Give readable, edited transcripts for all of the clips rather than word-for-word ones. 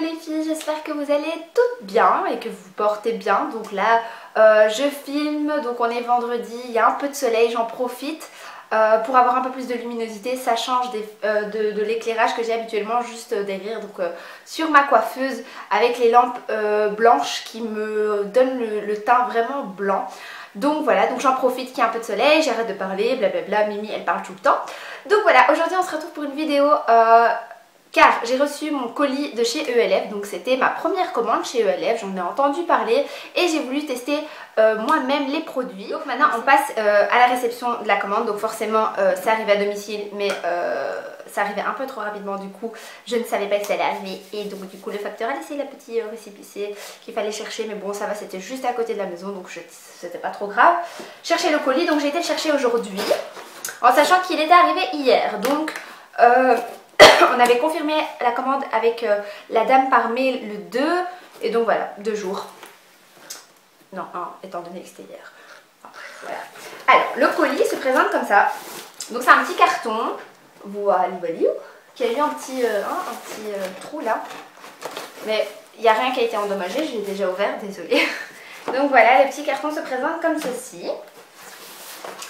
les filles, j'espère que vous allez toutes bien et que vous vous portez bien. Donc là je filme, donc on est vendredi, il y a un peu de soleil, j'en profite pour avoir un peu plus de luminosité. Ça change de l'éclairage que j'ai habituellement juste derrière, donc sur ma coiffeuse avec les lampes blanches qui me donnent le teint vraiment blanc. Donc voilà, donc j'en profite qu'il y a un peu de soleil, j'arrête de parler, blablabla, Mimi elle parle tout le temps. Donc voilà, aujourd'hui on se retrouve pour une vidéo car j'ai reçu mon colis de chez ELF, donc c'était ma première commande chez ELF, j'en ai entendu parler et j'ai voulu tester moi-même les produits. Donc maintenant on passe à la réception de la commande, donc forcément ça arrivait à domicile mais ça arrivait un peu trop rapidement, du coup je ne savais pas que ça allait arriver et donc du coup le facteur a laissé la petite récépissé qu'il fallait chercher, mais bon ça va, c'était juste à côté de la maison donc c'était pas trop grave. Chercher le colis, donc j'ai été le chercher aujourd'hui en sachant qu'il était arrivé hier, donc on avait confirmé la commande avec la dame par mail le 2 et donc voilà, 2 jours. Non, 1 étant donné que c'était hier. Voilà. Alors, le colis se présente comme ça. Donc c'est un petit carton, voilà, qui a eu un petit trou là. Mais il n'y a rien qui a été endommagé, je l'ai déjà ouvert, désolée. Donc voilà, le petit carton se présente comme ceci.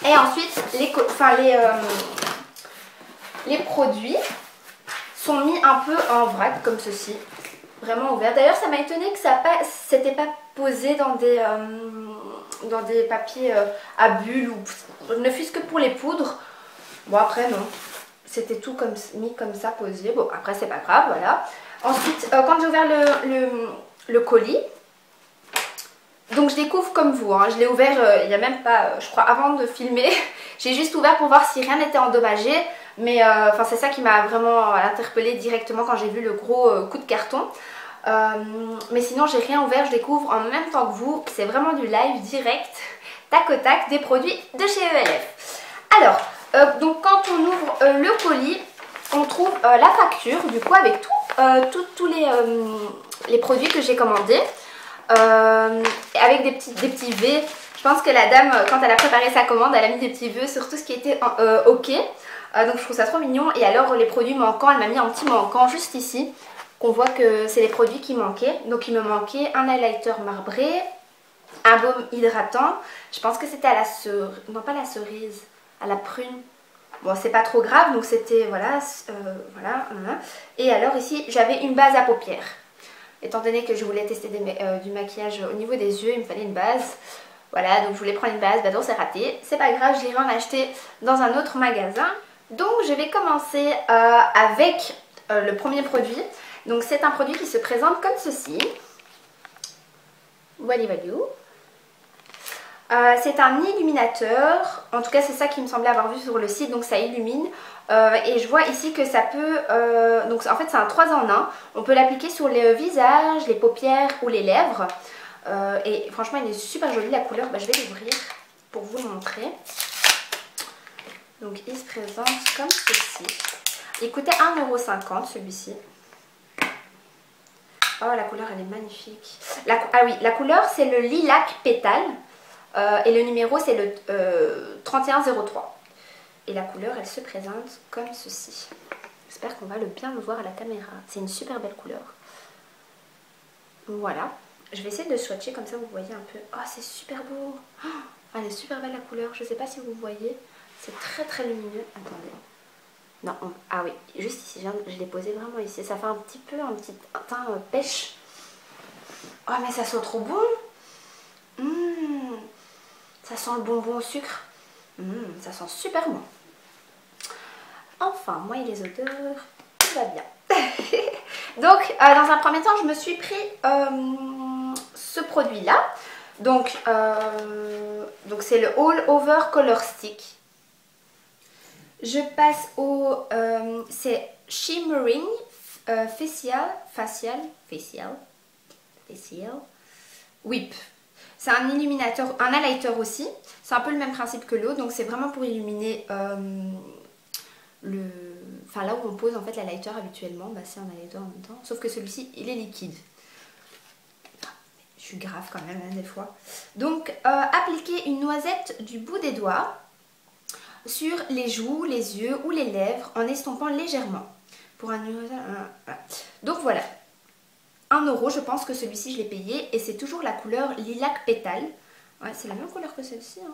Et ensuite, les produits sont mis un peu en vrac comme ceci, vraiment ouvert. D'ailleurs ça m'a étonné que ça s'était pas posé dans des papiers à bulles ou ne fût-ce que pour les poudres. Bon après non, c'était tout mis comme ça posé. Bon après c'est pas grave, voilà. Ensuite quand j'ai ouvert le colis, donc je découvre comme vous, hein, je l'ai ouvert il n'y a même pas, je crois avant de filmer, j'ai juste ouvert pour voir si rien n'était endommagé. Mais enfin c'est ça qui m'a vraiment interpellée directement quand j'ai vu le gros coup de carton. Mais sinon j'ai rien ouvert, je découvre en même temps que vous. C'est vraiment du live direct, tac au tac, des produits de chez ELF. Alors, donc quand on ouvre le colis, on trouve la facture du coup avec tous les produits que j'ai commandés. Avec des petits V. Je pense que la dame, quand elle a préparé sa commande, elle a mis des petits V sur tout ce qui était OK. Donc je trouve ça trop mignon. Et alors les produits manquants, elle m'a mis un petit manquant juste ici, qu'on voit que c'est les produits qui manquaient. Donc il me manquait un highlighter marbré, un baume hydratant. Je pense que c'était à la cerise, non pas la cerise, à la prune. Bon c'est pas trop grave, donc c'était voilà, voilà. Et alors ici j'avais une base à paupières. Étant donné que je voulais tester du maquillage au niveau des yeux, il me fallait une base. Voilà, donc je voulais prendre une base, bah donc c'est raté. C'est pas grave, j'irai en acheter dans un autre magasin. Donc je vais commencer avec le premier produit. Donc c'est un produit qui se présente comme ceci. Voilà. C'est un illuminateur, en tout cas c'est ça qui me semblait avoir vu sur le site, donc ça illumine. Et je vois ici que ça peut, donc en fait c'est un 3 en 1, on peut l'appliquer sur le visage, les paupières ou les lèvres. Et franchement il est super joli, la couleur, bah, je vais l'ouvrir pour vous le montrer. Donc il se présente comme ceci. Il coûtait 1,50 € celui-ci. Oh la couleur elle est magnifique. Ah oui, la couleur c'est le lilac pétale. Et le numéro c'est le 3103. Et la couleur elle se présente comme ceci. J'espère qu'on va bien le voir à la caméra. C'est une super belle couleur. Voilà. Je vais essayer de swatcher comme ça vous voyez un peu. Oh c'est super beau. Oh, elle est super belle la couleur. Je ne sais pas si vous voyez. C'est très très lumineux. Attendez. Non, ah oui, juste ici, je l'ai posé vraiment ici. Ça fait un petit teint pêche. Oh mais ça sent trop bon. Ça sent le bonbon au sucre. Ça sent super bon. Enfin, moi et les odeurs, tout va bien. Donc, dans un premier temps, je me suis pris ce produit-là. Donc c'est le All Over Color Stick. Je passe au... c'est Shimmering Facial Whip. C'est un illuminateur, un highlighter aussi. C'est un peu le même principe que l'autre. Donc c'est vraiment pour illuminer enfin là où on pose en fait l'highlighter habituellement. Bah, c'est un highlighter en même temps. Sauf que celui-ci, il est liquide. Je suis grave quand même hein, des fois. Donc appliquer une noisette du bout des doigts sur les joues, les yeux ou les lèvres en estompant légèrement. Pour un... Donc voilà. 1 € je pense que celui-ci je l'ai payé. Et c'est toujours la couleur lilac pétale. Ouais, c'est la même couleur que celle-ci. Hein.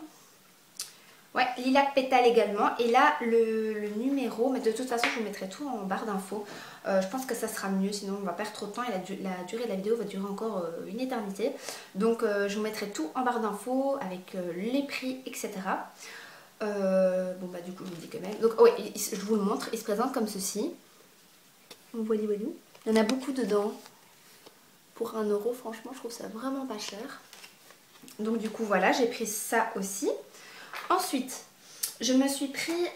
Ouais, lilac pétale également. Et là, le numéro, mais de toute façon, je vous mettrai tout en barre d'infos. Je pense que ça sera mieux, sinon on va perdre trop de temps et la durée de la vidéo va durer encore une éternité. Donc, je vous mettrai tout en barre d'infos avec les prix, etc. Bon, bah, du coup, je vous le dis quand même. Donc, ouais, je vous le montre. Il se présente comme ceci. Voilà, voilà. Il y en a beaucoup dedans. Pour 1 €, franchement, je trouve ça vraiment pas cher. Donc, du coup, voilà, j'ai pris ça aussi. Ensuite, je me suis pris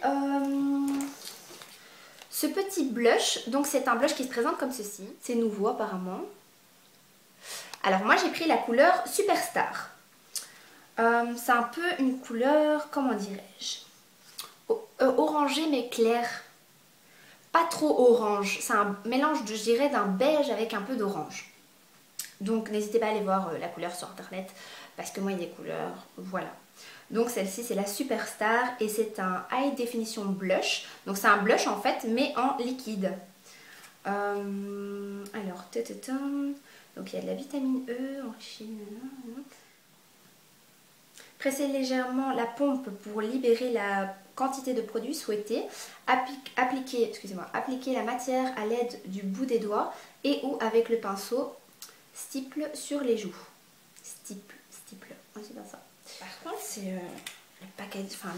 ce petit blush. Donc c'est un blush qui se présente comme ceci. C'est nouveau apparemment. Alors moi j'ai pris la couleur Superstar. C'est un peu une couleur, comment dirais-je, orangé mais clair. Pas trop orange. C'est un mélange, je dirais, d'un beige avec un peu d'orange. Donc n'hésitez pas à aller voir la couleur sur internet. Parce que moi il y a des couleurs, voilà. Donc celle-ci c'est la Superstar et c'est un High Definition Blush. Donc c'est un blush en fait mais en liquide. Alors, donc il y a de la vitamine E enrichie. Pressez légèrement la pompe pour libérer la quantité de produit souhaitée. Appliquez la matière à l'aide du bout des doigts et ou avec le pinceau. Stiple sur les joues. Stiple. Ouais, c'est bien ça. Par contre, c'est les paquets, enfin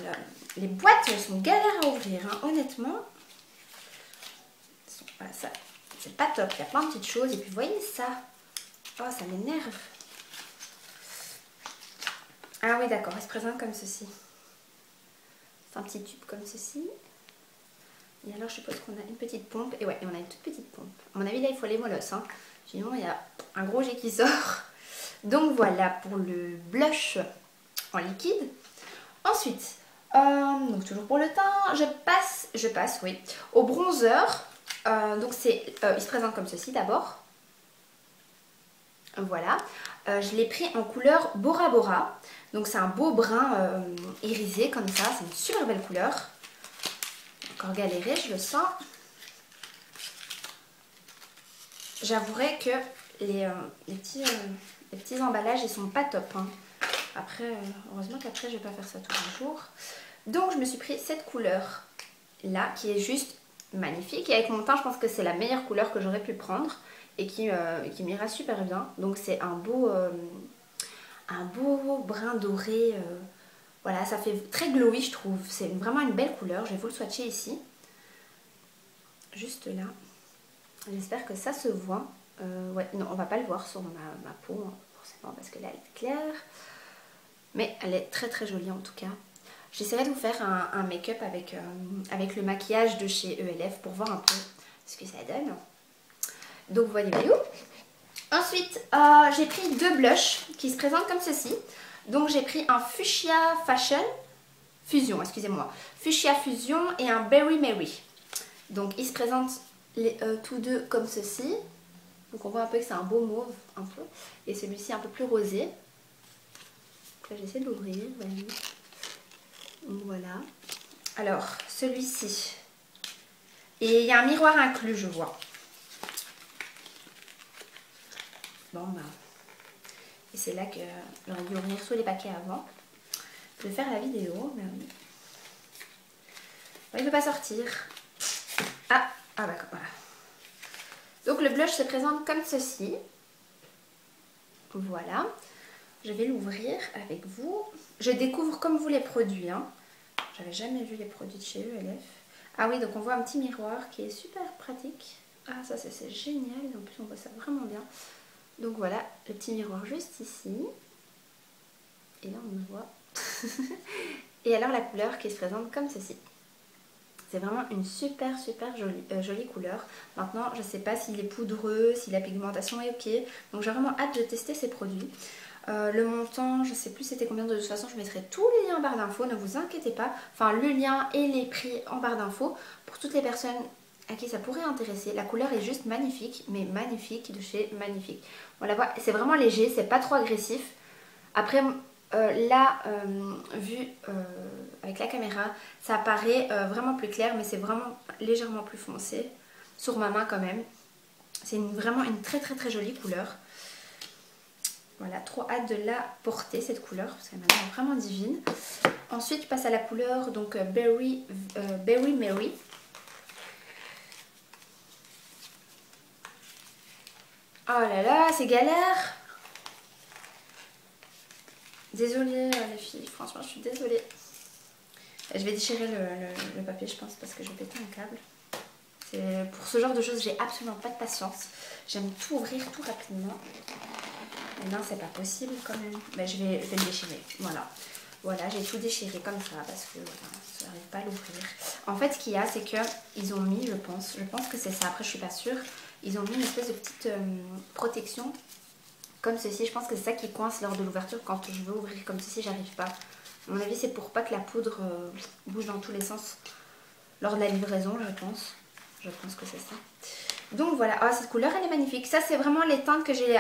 les boîtes sont galères à ouvrir, hein. Honnêtement. Voilà, ça, c'est pas top. Il y a plein de petites choses. Et puis, vous voyez ça. Oh, ça m'énerve. Ah oui, d'accord. Il se présente comme ceci. C'est un petit tube comme ceci. Et alors, je suppose qu'on a une petite pompe. Et ouais, on a une toute petite pompe. À mon avis, là, il faut les molosses. Hein. Sinon, il y a un gros jet qui sort. Donc, voilà pour le blush en liquide. Ensuite, donc toujours pour le teint, je passe oui, au bronzer. Donc il se présente comme ceci d'abord. Voilà. Je l'ai pris en couleur Bora Bora. Donc c'est un beau brun irisé comme ça. C'est une super belle couleur. Encore galéré, je le sens. J'avouerai que les petits emballages, ils sont pas top. Hein. Après, heureusement qu'après, je vais pas faire ça tous les jours. Donc, je me suis pris cette couleur-là, qui est juste magnifique. Et avec mon teint, je pense que c'est la meilleure couleur que j'aurais pu prendre. Et qui m'ira super bien. Donc, c'est un beau brun doré. Voilà, ça fait très glowy, je trouve. C'est vraiment une belle couleur. Je vais vous le swatcher ici. Juste là. J'espère que ça se voit. Ouais, non, on va pas le voir sur ma peau, hein, forcément, parce que là, elle est claire. Mais elle est très très jolie en tout cas. J'essaierai de vous faire un make-up avec le maquillage de chez ELF pour voir un peu ce que ça donne. Donc voilà. Ensuite, j'ai pris 2 blushs qui se présentent comme ceci. Donc j'ai pris un Fuchsia Fusion, excusez-moi. Fuchsia Fusion et un Berry Mary. Donc ils se présentent tous deux comme ceci. Donc on voit un peu que c'est un beau mauve, un peu. Et celui-ci un peu plus rosé. Là j'essaie de l'ouvrir, voilà. Alors celui-ci. Et il y a un miroir inclus, je vois. Bon bah. Et c'est là que j'aurais dû ouvrir tous les paquets avant. Je vais faire la vidéo, mais oui. Bon, il ne veut pas sortir. Ah d'accord, voilà. Donc le blush se présente comme ceci. Voilà. Je vais l'ouvrir avec vous. Je découvre comme vous les produits. Hein. J'avais jamais vu les produits de chez ELF. Ah oui, donc on voit un petit miroir qui est super pratique. Ah ça c'est génial. En plus on voit ça vraiment bien. Donc voilà, le petit miroir juste ici. Et là on le voit. Et alors la couleur qui se présente comme ceci. C'est vraiment une super jolie couleur. Maintenant je ne sais pas s'il est poudreux, si la pigmentation est ok. Donc j'ai vraiment hâte de tester ces produits. Le montant, je ne sais plus c'était combien, de toute façon je mettrai tous les liens en barre d'infos, ne vous inquiétez pas. Enfin le lien et les prix en barre d'infos pour toutes les personnes à qui ça pourrait intéresser. La couleur est juste magnifique, mais magnifique de chez Magnifique. On la voit, c'est vraiment léger, c'est pas trop agressif. Après là, vu avec la caméra, ça paraît vraiment plus clair, mais c'est vraiment légèrement plus foncé. Sur ma main quand même. C'est vraiment une très jolie couleur. Voilà, trop hâte de la porter cette couleur parce qu'elle m'a l'air vraiment divine. Ensuite je passe à la couleur donc Berry Mary. Oh là là, c'est galère. Désolée les filles, franchement je suis désolée. Je vais déchirer le papier je pense parce que je vais péter un câble. Pour ce genre de choses j'ai absolument pas de patience. J'aime tout ouvrir tout rapidement. Mais non c'est pas possible quand même. Mais je vais le déchirer. Voilà, j'ai tout déchiré comme ça parce que voilà, je n'arrive pas à l'ouvrir. En fait ce qu'il y a c'est qu'ils ont mis, je pense que c'est ça, après je suis pas sûre, ils ont mis une espèce de petite protection comme ceci. Je pense que c'est ça qui coince lors de l'ouverture quand je veux ouvrir comme ceci, j'arrive pas. À mon avis c'est pour pas que la poudre bouge dans tous les sens lors de la livraison je pense. Je pense que c'est ça. Donc voilà, oh, cette couleur elle est magnifique. Ça c'est vraiment les teintes que j'ai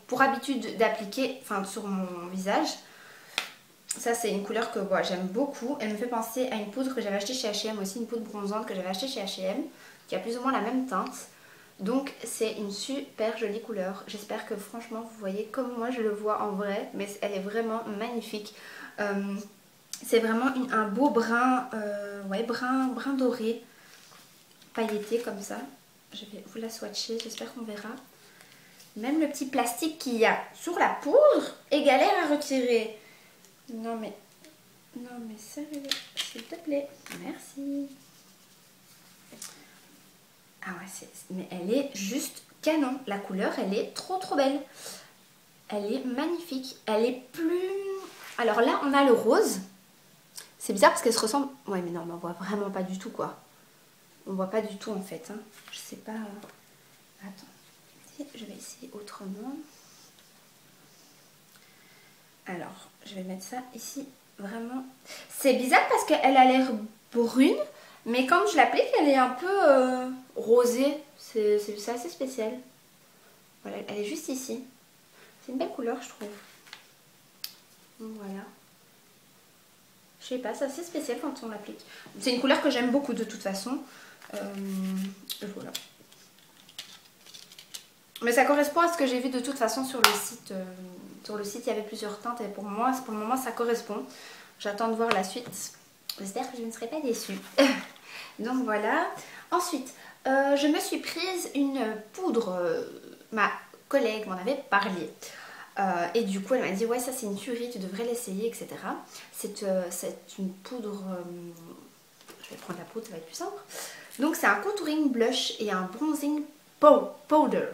pour habitude d'appliquer sur mon visage. Ça c'est une couleur que j'aime beaucoup. Elle me fait penser à une poudre que j'avais achetée chez H&M aussi, une poudre bronzante que j'avais achetée chez H&M, qui a plus ou moins la même teinte. Donc c'est une super jolie couleur. J'espère que franchement vous voyez comme moi je le vois en vrai, mais elle est vraiment magnifique. C'est vraiment un beau brun, brun doré, pailleté comme ça. Je vais vous la swatcher, j'espère qu'on verra. Même le petit plastique qu'il y a sur la poudre est galère à retirer. Non mais sérieux, s'il te plaît, merci. Ah ouais, mais elle est juste canon. La couleur, elle est trop belle. Elle est magnifique. Elle est plus... Alors là, on a le rose. C'est bizarre parce qu'elle se ressemble... Ouais mais non, mais on voit vraiment pas du tout quoi. On voit pas du tout en fait. Hein. Je sais pas... Attends, je vais essayer autrement. Alors, je vais mettre ça ici, vraiment. C'est bizarre parce qu'elle a l'air brune, mais quand je l'applique, elle est un peu rosée. C'est assez spécial. Voilà, elle est juste ici. C'est une belle couleur, je trouve. Donc voilà. Je sais pas, c'est assez spécial quand on l'applique. C'est une couleur que j'aime beaucoup de toute façon. Voilà. Mais ça correspond à ce que j'ai vu de toute façon sur le site. Sur le site, il y avait plusieurs teintes et pour moi, pour le moment, ça correspond. J'attends de voir la suite. J'espère que je ne serai pas déçue. Donc voilà. Ensuite, je me suis prise une poudre. Ma collègue m'en avait parlé. Et du coup, elle m'a dit, ouais, ça c'est une tuerie, tu devrais l'essayer, etc. C'est une poudre... je vais prendre la poudre, ça va être plus simple. Donc c'est un contouring blush et un bronzing powder.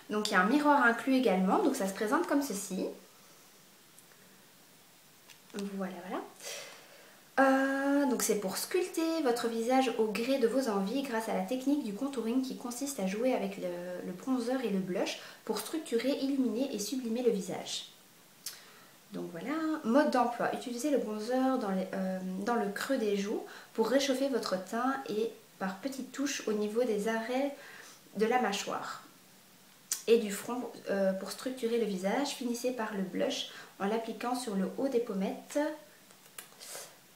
Donc il y a un miroir inclus également, donc ça se présente comme ceci. Voilà. Donc c'est pour sculpter votre visage au gré de vos envies grâce à la technique du contouring qui consiste à jouer avec le bronzer et le blush pour structurer, illuminer et sublimer le visage. Donc voilà, mode d'emploi, utilisez le bronzer dans le creux des joues pour réchauffer votre teint et par petites touches au niveau des arrêts de la mâchoire et du front pour structurer le visage. Finissez par le blush en l'appliquant sur le haut des pommettes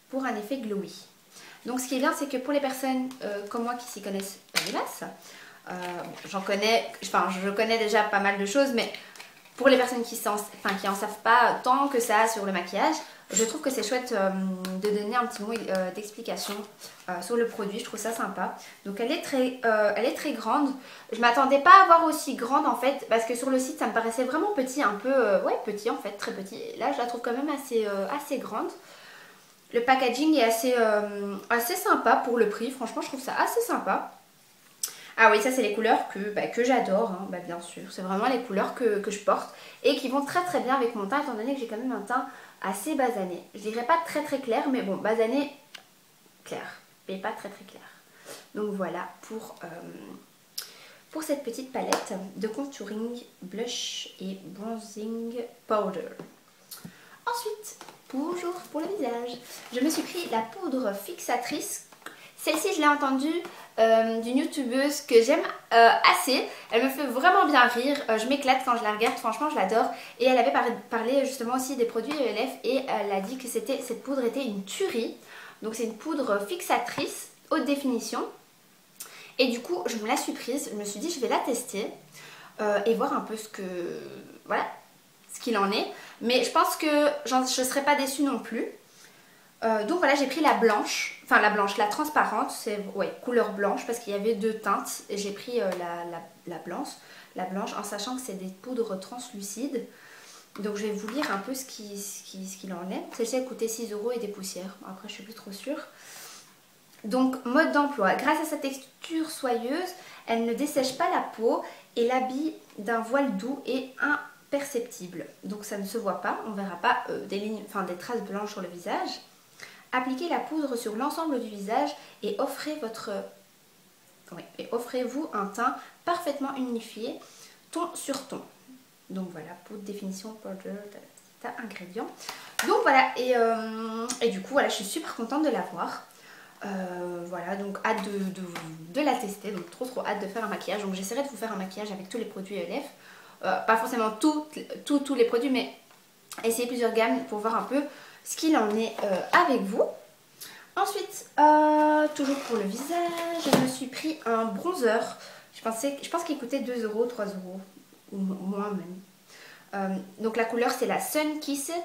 pour un effet glowy. Donc ce qui est bien, c'est que pour les personnes comme moi qui s'y connaissent pas des masses, je connais déjà pas mal de choses, mais pour les personnes qui en savent pas tant que ça sur le maquillage, je trouve que c'est chouette de donner un petit mot d'explication sur le produit. Je trouve ça sympa. Donc elle est très grande. Je m'attendais pas à voir aussi grande en fait, parce que sur le site ça me paraissait vraiment petit, un peu petit en fait, très petit. Et là je la trouve quand même assez grande. Le packaging est assez sympa pour le prix. Franchement je trouve ça assez sympa. Ah oui, ça c'est les couleurs que j'adore, hein, bien sûr. C'est vraiment les couleurs que je porte et qui vont très bien avec mon teint, étant donné que j'ai quand même un teint assez basané. Je dirais pas très clair, mais bon, basané clair, mais pas très clair. Donc voilà pour cette petite palette de contouring, blush et bronzing powder. Ensuite, toujours pour le visage, je me suis pris la poudre fixatrice. Celle-ci, je l'ai entendue d'une youtubeuse que j'aime assez. Elle me fait vraiment bien rire. Je m'éclate quand je la regarde. Franchement, je l'adore. Et elle avait parlé justement aussi des produits ELF. Et elle a dit que cette poudre était une tuerie. Donc c'est une poudre fixatrice haute définition. Et du coup, je me la suis prise, je me suis dit je vais la tester et voir un peu ce que... Voilà, ce qu'il en est. Mais je pense que je ne serai pas déçue non plus. Donc voilà, j'ai pris la blanche, enfin la blanche, la transparente, c'est ouais, couleur blanche parce qu'il y avait deux teintes. Et j'ai pris la blanche en sachant que c'est des poudres translucides. Donc je vais vous lire un peu ce qu'il en est. Celle-ci elle coûtait 6 € et des poussières. Après je suis plus trop sûre. Donc mode d'emploi. Grâce à sa texture soyeuse, elle ne dessèche pas la peau et l'habille d'un voile doux et imperceptible. Donc ça ne se voit pas, on ne verra pas des lignes, enfin des traces blanches sur le visage. Appliquez la poudre sur l'ensemble du visage et offrez-vous un teint parfaitement unifié, ton sur ton. Donc voilà, poudre, définition, powder, ingrédients. Donc voilà, et du coup, voilà, je suis super contente de l'avoir. Voilà, donc hâte de la tester, donc trop hâte de faire un maquillage. Donc j'essaierai de vous faire un maquillage avec tous les produits ELF. Pas forcément tous les produits, mais essayer plusieurs gammes pour voir un peu ce qu'il en est avec vous. Ensuite, toujours pour le visage, je me suis pris un bronzer. Je pense qu'il coûtait 2 €, 3 € ou moins même. Donc la couleur c'est la Sun Kissed.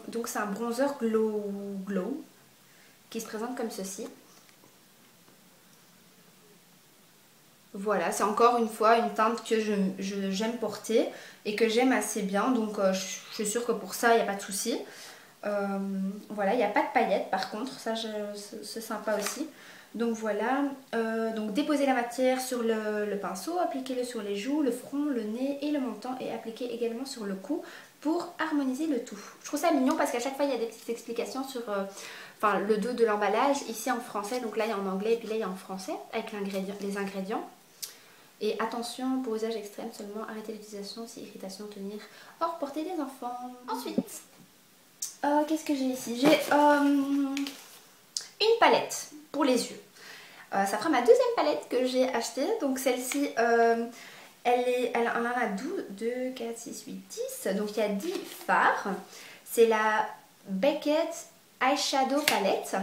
Donc c'est un bronzer glow qui se présente comme ceci. Voilà, c'est encore une fois une teinte que j'aime porter et que j'aime assez bien. Donc je suis sûre que pour ça il n'y a pas de souci. Voilà, il n'y a pas de paillettes par contre, ça c'est sympa aussi. Donc voilà, donc déposez la matière sur le pinceau, appliquez-le sur les joues, le front, le nez et le menton et appliquez également sur le cou pour harmoniser le tout. Je trouve ça mignon parce qu'à chaque fois il y a des petites explications sur le dos de l'emballage, ici en français, donc là il y a en anglais et puis là il y a en français avec les ingrédients. Et attention, pour usage extrême seulement, arrêtez l'utilisation si irritation, tenir hors portée des enfants. Ensuite, qu'est-ce que j'ai ici? J'ai une palette pour les yeux. Ça fera ma deuxième palette que j'ai achetée. Donc celle-ci, elle en a 2, 4, 6, 8, 10. Donc il y a 10 fards. C'est la Beckett Eyeshadow Palette.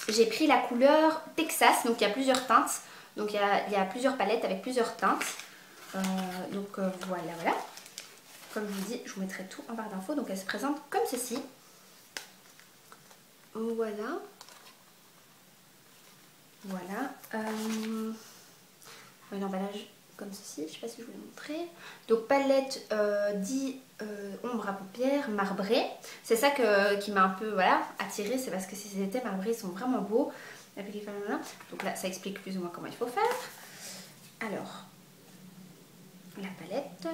J'ai pris la couleur Texas. Donc il y a plusieurs teintes. Donc il y a plusieurs palettes avec plusieurs teintes. Voilà. Comme je vous dis, je vous mettrai tout en barre d'infos. Donc elle se présente comme ceci. Voilà. L'emballage comme ceci, je ne sais pas si je vous l'ai montré. Donc palette dit ombre à paupières marbrée. C'est ça qui m'a un peu attirée, c'est parce que ces étais marbrés sont vraiment beaux. Donc là ça explique plus ou moins comment il faut faire. Alors, la palette.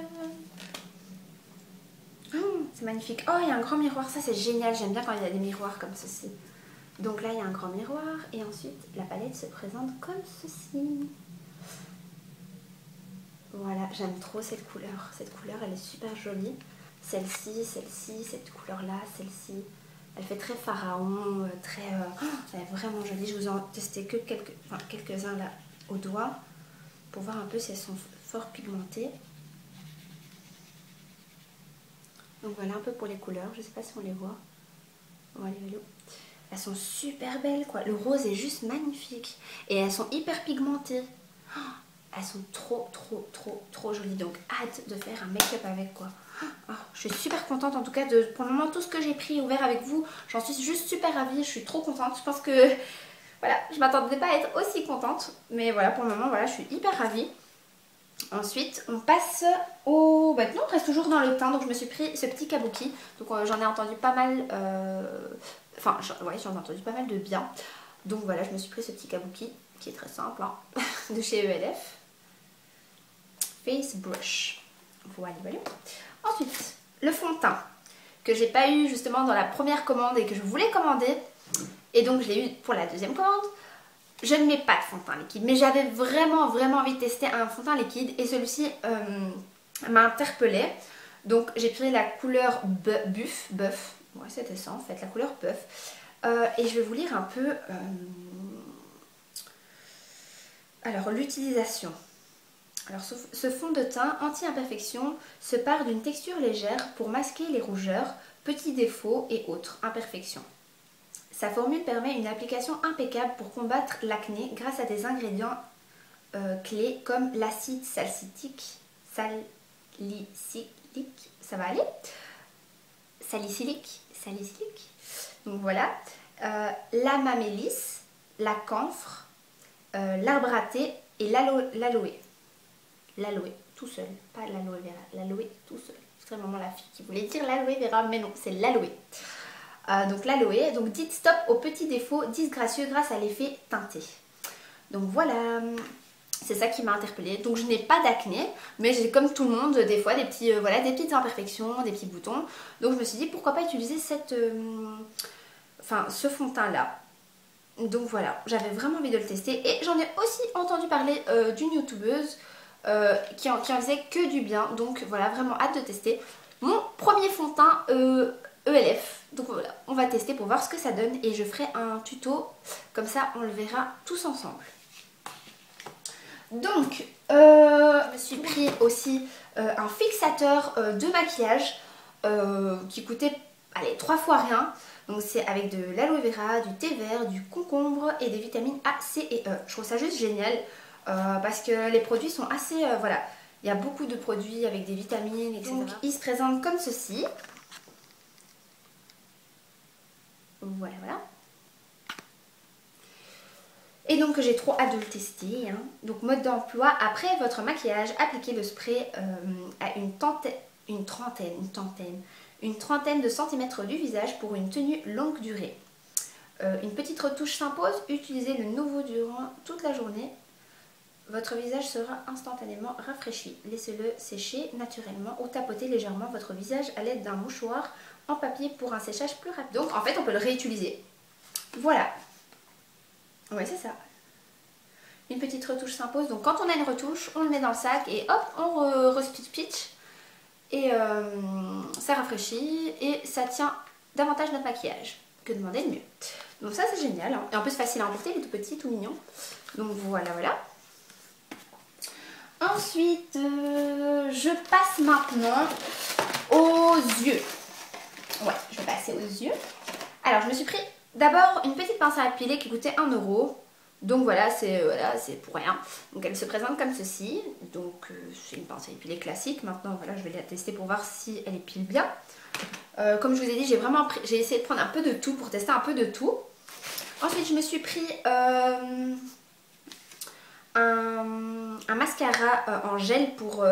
Oh, c'est magnifique. Oh, il y a un grand miroir, ça c'est génial, j'aime bien quand il y a des miroirs comme ceci. Donc là il y a un grand miroir et ensuite la palette se présente comme ceci. Voilà, j'aime trop cette couleur. Cette couleur elle est super jolie. Celle-ci, cette couleur-là, celle-ci. Elle fait très pharaon, elle est vraiment jolie. Je vous en testé que quelques-uns là au doigt pour voir un peu si elles sont fort pigmentées. Donc voilà un peu pour les couleurs, je sais pas si on les voit. Voilà. Elles sont super belles quoi, le rose est juste magnifique et elles sont hyper pigmentées. Elles sont trop jolies, donc hâte de faire un make-up avec quoi. Je suis super contente en tout cas pour le moment tout ce que j'ai pris ouvert avec vous, j'en suis juste super ravie, je suis trop contente. Je pense que voilà, je m'attendais pas à être aussi contente, mais voilà pour le moment voilà, je suis hyper ravie. Ensuite on passe au... non, on reste toujours dans le teint, donc je me suis pris ce petit kabuki. Donc j'en ai entendu pas mal, j'en ai entendu pas mal de bien. Donc voilà, je me suis pris ce petit kabuki qui est très simple de chez ELF. Face Brush. Voilà. Ensuite, le fond de teint que j'ai pas eu justement dans la première commande et que je voulais commander. Et donc je l'ai eu pour la deuxième commande. Je ne mets pas de fond de teint liquide, mais j'avais vraiment envie de tester un fond de teint liquide et celui-ci m'a interpellée. Donc j'ai pris la couleur Buff. Ouais, c'était ça en fait, la couleur Buff. Et je vais vous lire un peu alors l'utilisation. Alors ce fond de teint anti-imperfection se part d'une texture légère pour masquer les rougeurs, petits défauts et autres imperfections. Sa formule permet une application impeccable pour combattre l'acné grâce à des ingrédients clés comme l'acide salicylique, ça va aller, salicylique, donc voilà, la mamélis, la camphre, l'arbre à thé et l'aloe, tout seul, pas l'aloe vera, l'aloe tout seul. C'est vraiment la fille qui voulait dire l'aloe vera, mais non, c'est l'aloe. Donc l'aloe, donc dites stop aux petits défauts disgracieux grâce à l'effet teinté. Donc voilà, c'est ça qui m'a interpellée. Donc je n'ai pas d'acné, mais j'ai comme tout le monde des fois des petits, voilà, des petites imperfections, des petits boutons. Donc je me suis dit pourquoi pas utiliser ce fond de teint là. Donc voilà, j'avais vraiment envie de le tester et j'en ai aussi entendu parler d'une youtubeuse qui en disait que du bien. Donc voilà, vraiment hâte de tester. Mon premier fond de teint ELF. Donc voilà, on va tester pour voir ce que ça donne et je ferai un tuto, comme ça on le verra tous ensemble. Donc, je me suis pris aussi un fixateur de maquillage qui coûtait, allez, 3 fois rien. Donc c'est avec de l'aloe vera, du thé vert, du concombre et des vitamines A, C et E. Je trouve ça juste génial parce que les produits sont assez, voilà, il y a beaucoup de produits avec des vitamines, etc. Donc il se présente comme ceci. Voilà, voilà. Et donc j'ai trop hâte de le tester. Hein. Donc mode d'emploi, après votre maquillage, appliquez le spray à une trentaine de centimètres du visage pour une tenue longue durée. Une petite retouche s'impose, utilisez le nouveau durant toute la journée. Votre visage sera instantanément rafraîchi. Laissez-le sécher naturellement ou tapotez légèrement votre visage à l'aide d'un mouchoir en papier pour un séchage plus rapide. Donc en fait on peut le réutiliser. Voilà. Ouais, c'est ça. Une petite retouche s'impose. Donc quand on a une retouche, on le met dans le sac et hop, on re-pitch. Et ça rafraîchit et ça tient davantage notre maquillage. Que demander de mieux. Donc ça c'est génial. Hein. Et en plus facile à emporter, il est tout petit, tout mignon. Donc voilà, voilà. Ensuite, je passe maintenant aux yeux. Ouais, je vais passer aux yeux. Alors je me suis pris d'abord une petite pince à épiler qui coûtait 1 €. Donc voilà, c'est pour rien. Donc elle se présente comme ceci. Donc c'est une pince à épiler classique. Maintenant voilà, je vais la tester pour voir si elle épile bien. Comme je vous ai dit, j'ai essayé de prendre un peu de tout pour tester un peu de tout. Ensuite je me suis pris un mascara en gel pour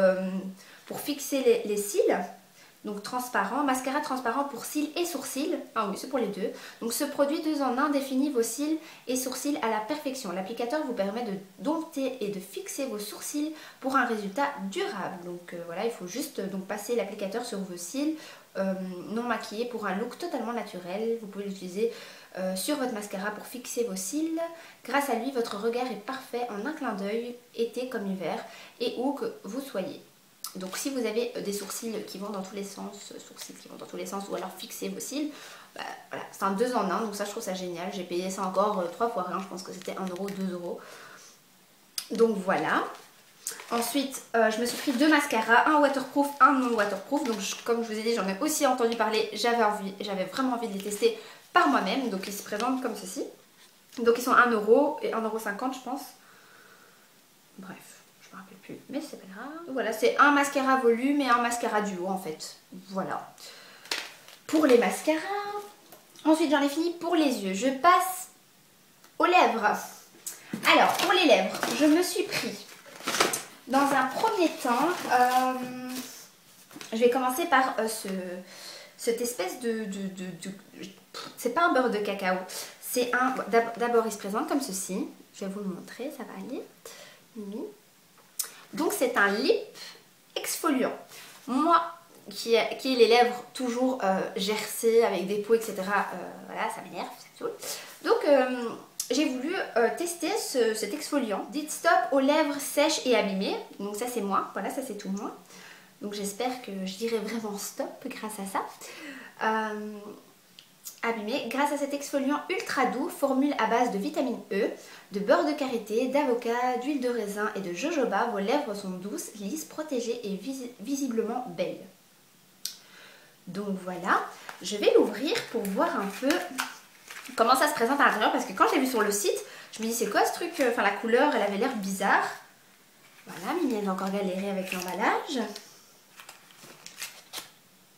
fixer les cils. Donc transparent, mascara transparent pour cils et sourcils. Ah oui, c'est pour les deux. Donc ce produit 2 en 1 définit vos cils et sourcils à la perfection. L'applicateur vous permet de dompter et de fixer vos sourcils pour un résultat durable. Donc voilà, il faut juste donc passer l'applicateur sur vos cils non maquillés pour un look totalement naturel. Vous pouvez l'utiliser sur votre mascara pour fixer vos cils. Grâce à lui, votre regard est parfait en un clin d'œil, été comme hiver, et où que vous soyez. Donc si vous avez des sourcils qui vont dans tous les sens, ou alors fixer vos cils, bah, voilà, c'est un 2 en 1, donc ça je trouve ça génial. J'ai payé ça encore 3 fois rien, je pense que c'était 1 €, 2 €. Donc voilà. Ensuite, je me suis pris 2 mascaras, un waterproof, un non waterproof. Donc comme je vous ai dit, j'en ai aussi entendu parler, j'avais vraiment envie de les tester par moi-même. Donc ils se présentent comme ceci. Donc ils sont 1 € et 1,50 € je pense. Bref. Je me rappelle plus, mais c'est pas grave. Voilà, c'est un mascara volume et un mascara duo en fait. Voilà. Pour les mascaras. Ensuite, j'en ai fini pour les yeux. Je passe aux lèvres. Alors, pour les lèvres, je me suis pris dans un premier temps. Je vais commencer par cette espèce de c'est pas un beurre de cacao. C'est un. D'abord, il se présente comme ceci. Je vais vous le montrer, ça va aller. Oui. Donc c'est un lip exfoliant. Moi qui ai les lèvres toujours gercées avec des peaux, etc. Voilà, ça m'énerve, ça me saoule. Donc j'ai voulu tester cet exfoliant. Dites stop aux lèvres sèches et abîmées. Donc ça c'est moi, voilà, ça c'est tout moi. Donc j'espère que je dirai vraiment stop grâce à ça. Abîmé. Grâce à cet exfoliant ultra doux, formule à base de vitamine E, de beurre de karité, d'avocat, d'huile de raisin et de jojoba, vos lèvres sont douces, lisses, protégées et visiblement belles. Donc voilà, je vais l'ouvrir pour voir un peu comment ça se présente à l'intérieur, parce que quand je l'ai vu sur le site, je me dis c'est quoi ce truc, enfin la couleur elle avait l'air bizarre. Voilà, Mimi elle a encore galéré avec l'emballage.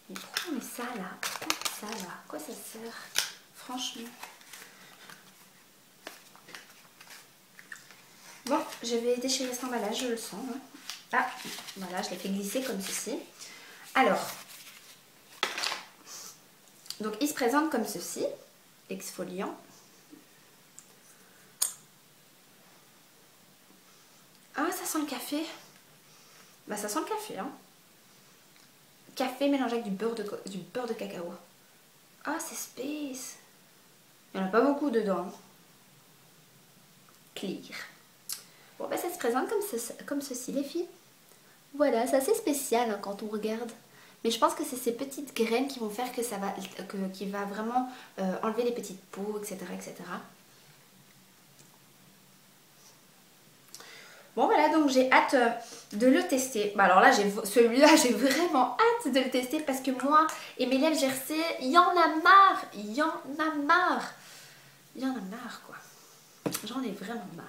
Mais pourquoi on met ça là? Pourquoi on met ça là? À quoi ça sert? Franchement. Bon, je vais déchirer cet emballage, je le sens. Hein. Ah, voilà, je l'ai fait glisser comme ceci. Alors, donc il se présente comme ceci, exfoliant. Ah, ça sent le café. Bah, ça sent le café, hein. Café mélangé avec du beurre de cacao. Ah, c'est space. Il n'y en a pas beaucoup dedans. Clear. Bon, bah, ça se présente comme ceci, les filles. Voilà, c'est assez spécial hein, quand on regarde. Mais je pense que c'est ces petites graines qui vont faire que ça va, qui va vraiment enlever les petites peaux, etc., etc. Bon voilà, donc j'ai hâte de le tester. Bah alors là, celui-là, j'ai vraiment hâte de le tester parce que moi et mes lèvres gercées, il y en a marre. Il y en a marre. Il y en a marre quoi. J'en ai vraiment marre.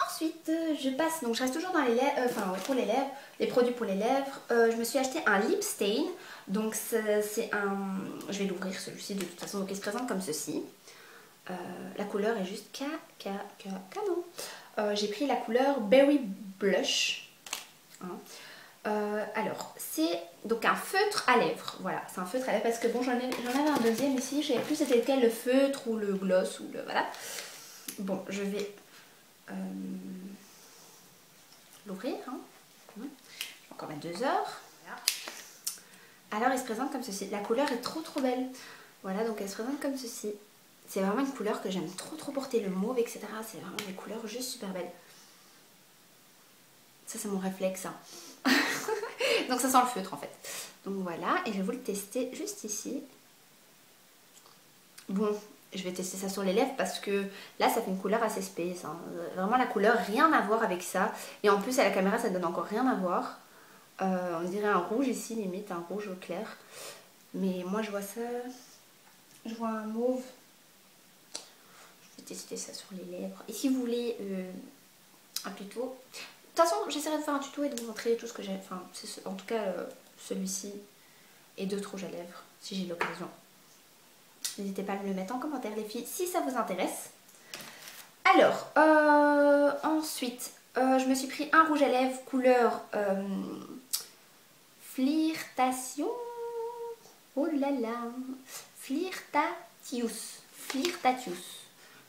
Ensuite, je passe, donc je reste toujours dans les lèvres, enfin ouais, pour les lèvres, les produits pour les lèvres. Je me suis acheté un lip stain. Donc c'est un... Je vais l'ouvrir celui-ci de toute façon. Donc il se présente comme ceci. La couleur est juste canon. J'ai pris la couleur Berry Blush. Hein. Alors, c'est donc un feutre à lèvres. Voilà, c'est un feutre à lèvres parce que bon, j'en avais un deuxième ici. Je ne savais plus c'était lequel, le feutre ou le gloss ou le... Voilà. Bon, je vais l'ouvrir. Hein. Je vais encore mettre 2 heures. Voilà. Alors, il se présente comme ceci. La couleur est trop belle. Voilà, donc elle se présente comme ceci. C'est vraiment une couleur que j'aime trop porter, le mauve, etc. C'est vraiment des couleurs juste super belles. Ça, c'est mon réflexe. Hein. Donc, ça sent le feutre, en fait. Donc, voilà. Et je vais vous le tester juste ici. Bon, je vais tester ça sur les lèvres parce que là, ça fait une couleur assez space. Hein. Vraiment, la couleur, rien à voir avec ça. Et en plus, à la caméra, ça donne encore rien à voir. On dirait un rouge ici, limite, un rouge clair. Mais moi, je vois ça... Je vois un mauve. Tester ça sur les lèvres. Et si vous voulez un tuto, de toute façon j'essaierai de faire un tuto et de vous montrer tout ce que j'ai, enfin en tout cas celui-ci et d'autres rouges à lèvres si j'ai l'occasion. N'hésitez pas à me le mettre en commentaire les filles si ça vous intéresse. Alors ensuite je me suis pris un rouge à lèvres couleur Flirtation. Oh là là, Flirtatious.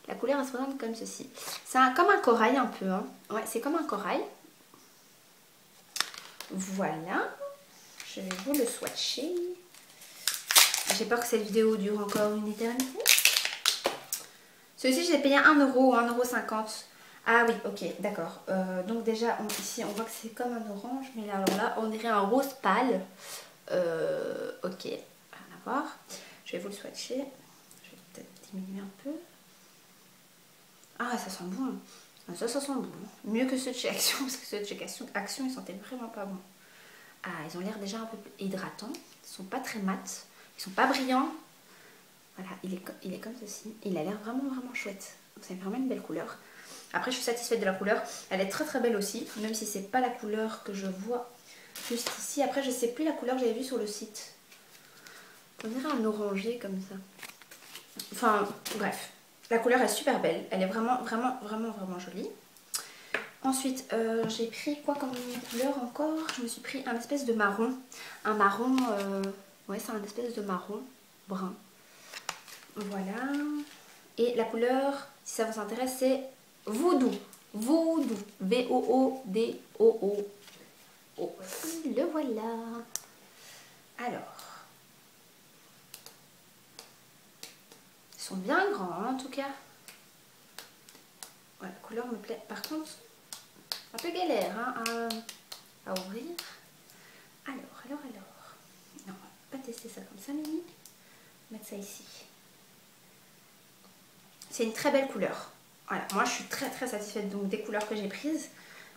La couleur elle se présente comme ceci. C'est comme un corail un peu. Hein. Ouais, c'est comme un corail. Voilà. Je vais vous le swatcher. J'ai peur que cette vidéo dure encore une éternité. Celui-ci, je l'ai payé 1 €, 1,50 €. Ah oui, ok, d'accord. Donc déjà, ici, on voit que c'est comme un orange. Mais alors là, on dirait un rose pâle. Ok, rien à voir. Je vais vous le swatcher. Je vais peut-être diminuer un peu. Ah, ça sent bon. Ça sent bon. Mieux que ceux de chez Action, parce que ceux de chez Action, ils sentaient vraiment pas bon. Ah, ils ont l'air déjà un peu hydratants. Ils sont pas très mat. Ils sont pas brillants. Voilà, il est comme ceci. Il a l'air vraiment chouette. C'est vraiment une belle couleur. Après, je suis satisfaite de la couleur. Elle est très belle aussi, même si c'est pas la couleur que je vois juste ici. Après, je sais plus la couleur que j'avais vue sur le site. On dirait un orangé comme ça. Enfin, bref. La couleur est super belle. Elle est vraiment jolie. Ensuite, j'ai pris quoi comme couleur encore? Je me suis pris un espèce de marron. Un marron, ouais, c'est un espèce de marron brun. Voilà. Et la couleur, si ça vous intéresse, c'est Voodoo. Voodoo. V-O-O-D-O-O. Oh, le voilà. Alors. Ils sont bien grands, hein, en tout cas. Ouais, la couleur me plaît. Par contre, un peu galère hein, à ouvrir. Alors. Non, on va pas tester ça comme ça, Mimi. On va mettre ça ici. C'est une très belle couleur. Voilà, moi je suis très satisfaite donc des couleurs que j'ai prises.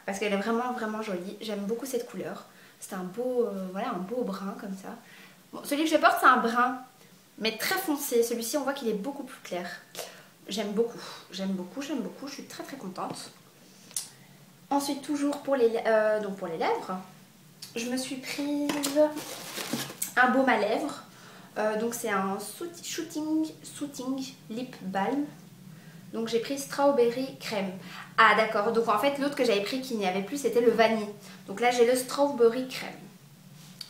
Parce qu'elle est vraiment jolie. J'aime beaucoup cette couleur. C'est un beau, voilà, un beau brun comme ça. Bon, celui que je porte, c'est un brun. mais très foncé. Celui-ci, on voit qu'il est beaucoup plus clair. J'aime beaucoup, j'aime beaucoup, j'aime beaucoup. Je suis très très contente. Ensuite, toujours pour les lèvres, je me suis prise un baume à lèvres. Donc c'est un Soothing Lip Balm. Donc j'ai pris Strawberry Crème. Ah d'accord, donc en fait l'autre que j'avais pris qui n'y avait plus c'était le vanille. Donc là j'ai le Strawberry Crème.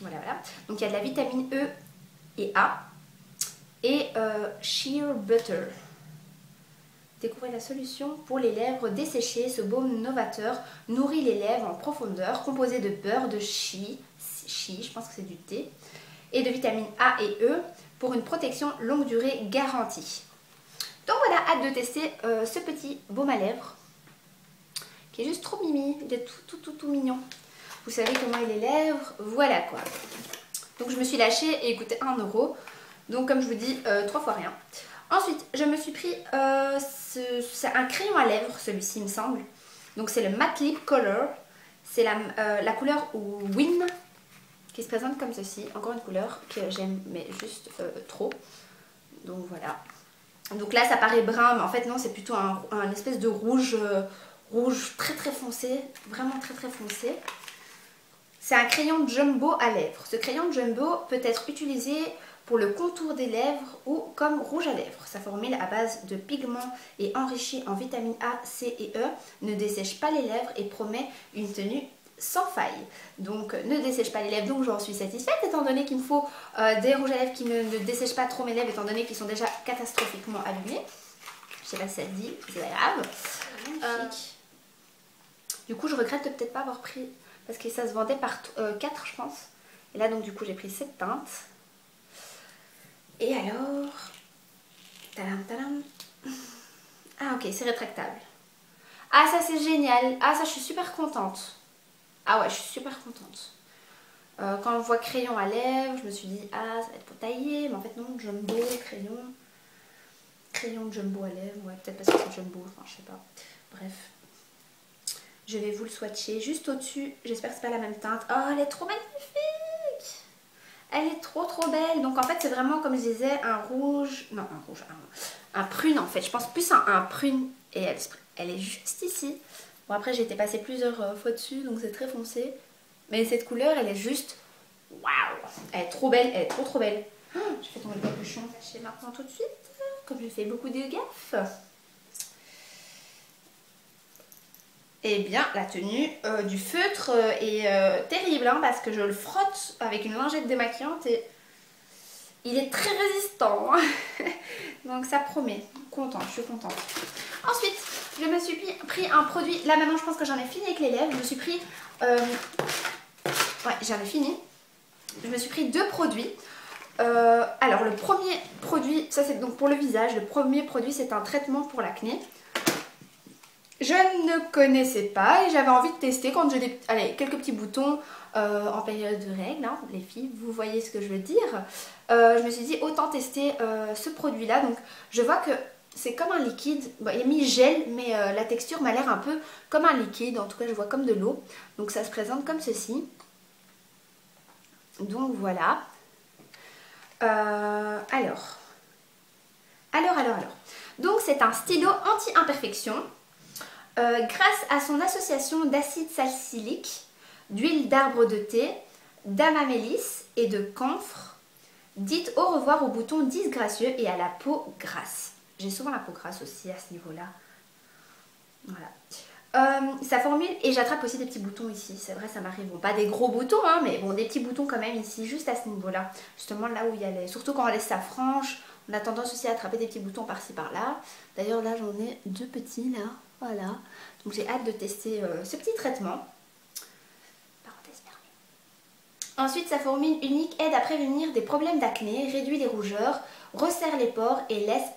Voilà, voilà. Donc il y a de la vitamine E et A. Et Sheer Butter. Découvrez la solution pour les lèvres desséchées. Ce baume novateur nourrit les lèvres en profondeur, composé de beurre, de chia, je pense que c'est du thé, et de vitamines A et E pour une protection longue durée garantie. Donc voilà, hâte de tester ce petit baume à lèvres qui est juste trop mimi, il est tout mignon. Vous savez comment il est les lèvres, voilà quoi. Donc je me suis lâchée et il coûtait 1 €. Donc comme je vous dis, 3 fois rien. Ensuite, je me suis pris c'est un crayon à lèvres, celui-ci il me semble. Donc c'est le Matte Lip Color. C'est la couleur Win qui se présente comme ceci. Encore une couleur que j'aime mais juste trop. Donc voilà. Donc là ça paraît brun mais en fait non, c'est plutôt un espèce de rouge, rouge très très foncé. Vraiment très très foncé. C'est un crayon jumbo à lèvres. Ce crayon jumbo peut être utilisé pour le contour des lèvres ou comme rouge à lèvres. Sa formule à base de pigments et enrichie en vitamines A, C et E ne dessèche pas les lèvres et promet une tenue sans faille. Donc ne dessèche pas les lèvres, donc j'en suis satisfaite étant donné qu'il me faut des rouges à lèvres qui ne dessèchent pas trop mes lèvres étant donné qu'ils sont déjà catastrophiquement allumés. Je sais pas si ça te dit, c'est pas grave. Du coup je regrette de peut-être pas avoir pris, parce que ça se vendait par 4 je pense. Et là donc du coup j'ai pris cette teinte. Et alors, tadam, tadam. Ah ok, c'est rétractable. Ah ça c'est génial. Ah ça je suis super contente. Ah ouais, je suis super contente. Quand on voit crayon à lèvres, je me suis dit ah ça va être pour tailler, mais en fait non, jumbo, crayon jumbo à lèvres, ouais peut-être parce que c'est jumbo, enfin je sais pas. Bref. Je vais vous le swatcher juste au-dessus. J'espère que c'est pas la même teinte. Oh elle est trop magnifique. Elle est trop belle. Donc en fait c'est vraiment comme je disais un rouge, non un rouge, un prune en fait. Je pense plus à un prune et elle est juste ici. Bon après j'ai été passée plusieurs fois dessus donc c'est très foncé. Mais cette couleur elle est juste waouh. Elle est trop belle, elle est trop belle. Oh, je fais tomber le capuchon caché maintenant tout de suite. Comme je fais beaucoup de gaffes. Eh bien, la tenue du feutre est terrible hein, parce que je le frotte avec une lingette démaquillante et il est très résistant. Hein. Donc ça promet. Contente, je suis contente. Ensuite, je me suis pris un produit. Là maintenant, je pense que j'en ai fini avec les lèvres. Je me suis pris... ouais, j'en ai fini. Je me suis pris 2 produits. Alors, le premier produit, ça c'est donc pour le visage. Le premier produit, c'est un traitement pour l'acné. Je ne connaissais pas et j'avais envie de tester quand j'ai quelques petits boutons en période de règles, hein, les filles, vous voyez ce que je veux dire. Je me suis dit autant tester ce produit là, donc je vois que c'est comme un liquide, bon, il est mis gel mais la texture m'a l'air un peu comme un liquide, en tout cas je vois comme de l'eau, donc ça se présente comme ceci. Donc voilà. Alors. Donc c'est un stylo anti-imperfection. Grâce à son association d'acide salicylique, d'huile d'arbre de thé, d'amamélis et de camphre, dites au revoir aux boutons disgracieux et à la peau grasse. J'ai souvent la peau grasse aussi à ce niveau-là. Voilà. Sa formule, et j'attrape aussi des petits boutons ici, c'est vrai ça m'arrive, bon pas des gros boutons hein, mais bon des petits boutons quand même ici, juste à ce niveau-là, justement là où il y a les... Surtout quand on laisse sa frange, on a tendance aussi à attraper des petits boutons par-ci par-là. D'ailleurs là j'en ai 2 petits là. Voilà, donc j'ai hâte de tester ce petit traitement. Parenthèse fermée. Ensuite, sa formule unique aide à prévenir des problèmes d'acné, réduit les rougeurs, resserre les pores et laisse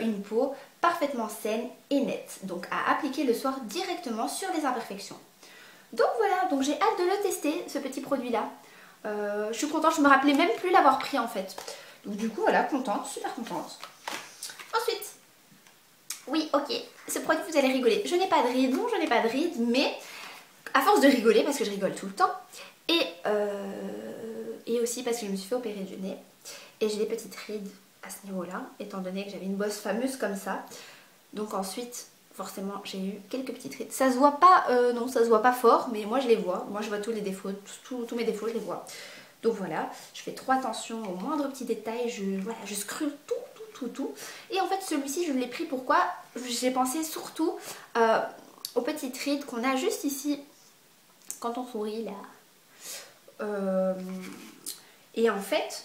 une peau parfaitement saine et nette. Donc à appliquer le soir directement sur les imperfections. Donc voilà, donc j'ai hâte de le tester, ce petit produit-là. Je suis contente, je me rappelais même plus l'avoir pris en fait. Donc du coup, voilà, contente, super contente. Ensuite, oui, ok, ce produit vous allez rigoler. Je n'ai pas de rides, non je n'ai pas de rides, mais à force de rigoler, parce que je rigole tout le temps, et aussi parce que je me suis fait opérer du nez, Et j'ai des petites rides à ce niveau-là, étant donné que j'avais une bosse fameuse comme ça. Donc ensuite, forcément, j'ai eu quelques petites rides. Ça se voit pas, non, ça se voit pas fort, mais moi je les vois. Moi je vois tous les défauts, tous mes défauts, je les vois. Donc voilà, je fais trop attention aux moindres petits détails. Voilà, je scrute tout. Et en fait, celui-ci, je l'ai pris pourquoi? J'ai pensé surtout aux petites rides qu'on a juste ici quand on sourit là. Et en fait,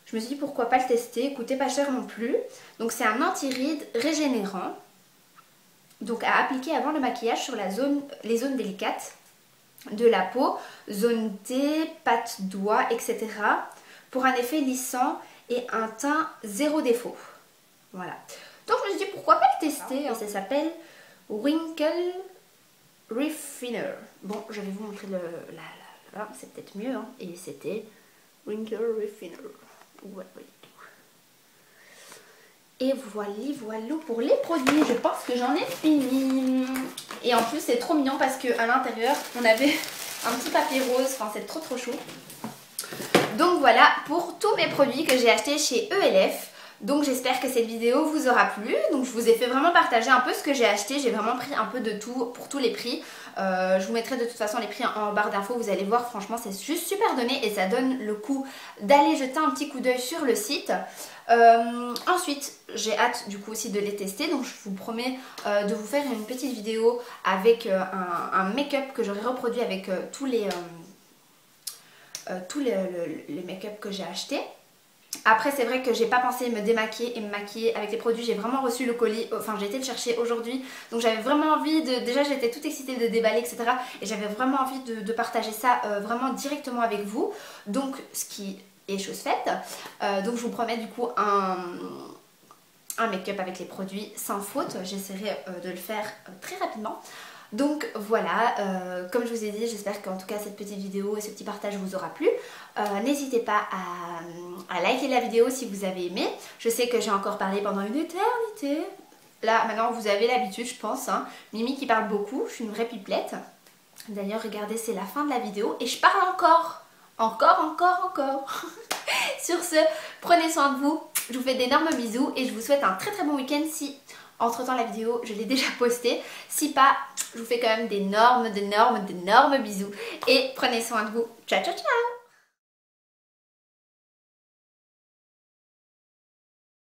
je me suis dit pourquoi pas le tester, coûtait pas cher non plus. Donc c'est un anti-ride régénérant. Donc à appliquer avant le maquillage sur les zones délicates de la peau, zone T, pattes, doigts, etc. pour un effet lissant et un teint zéro défaut. Voilà. Donc je me suis dit pourquoi pas le tester. Et ça s'appelle Wrinkle Refiner. Bon, je vais vous montrer là, c'est peut-être mieux. Hein. Et c'était Wrinkle Refiner. Voilà. Et voilà pour les produits. Je pense que j'en ai fini. Et en plus, c'est trop mignon parce qu'à l'intérieur, on avait un petit papier rose. Enfin, c'est trop chou. Donc voilà pour tous mes produits que j'ai achetés chez ELF. Donc j'espère que cette vidéo vous aura plu. Donc je vous ai fait vraiment partager un peu ce que j'ai acheté. J'ai vraiment pris un peu de tout pour tous les prix. Je vous mettrai de toute façon les prix en barre d'infos. Vous allez voir, franchement c'est juste super donné. Et ça donne le coup d'aller jeter un petit coup d'œil sur le site. Ensuite j'ai hâte du coup aussi de les tester. Donc je vous promets de vous faire une petite vidéo avec un make-up que j'aurai reproduit avec tous les make-up que j'ai achetés. Après c'est vrai que j'ai pas pensé me démaquiller et me maquiller avec les produits, j'ai vraiment reçu le colis, enfin j'ai été le chercher aujourd'hui, donc j'avais vraiment envie de, déjà j'étais toute excitée de déballer etc, et j'avais vraiment envie de partager ça vraiment directement avec vous, donc ce qui est chose faite. Donc je vous promets du coup un make-up avec les produits sans faute, j'essaierai de le faire très rapidement. Donc voilà, comme je vous ai dit, j'espère qu'en tout cas cette petite vidéo et ce petit partage vous aura plu. N'hésitez pas à liker la vidéo si vous avez aimé. Je sais que j'ai encore parlé pendant une éternité. Là maintenant vous avez l'habitude je pense, hein. Mimi qui parle beaucoup, je suis une vraie pipelette. D'ailleurs regardez, c'est la fin de la vidéo et je parle encore. Sur ce, prenez soin de vous, je vous fais d'énormes bisous et je vous souhaite un très bon week-end si entre temps la vidéo je l'ai déjà postée. Si pas, je vous fais quand même d'énormes bisous et prenez soin de vous. Ciao ciao ciao.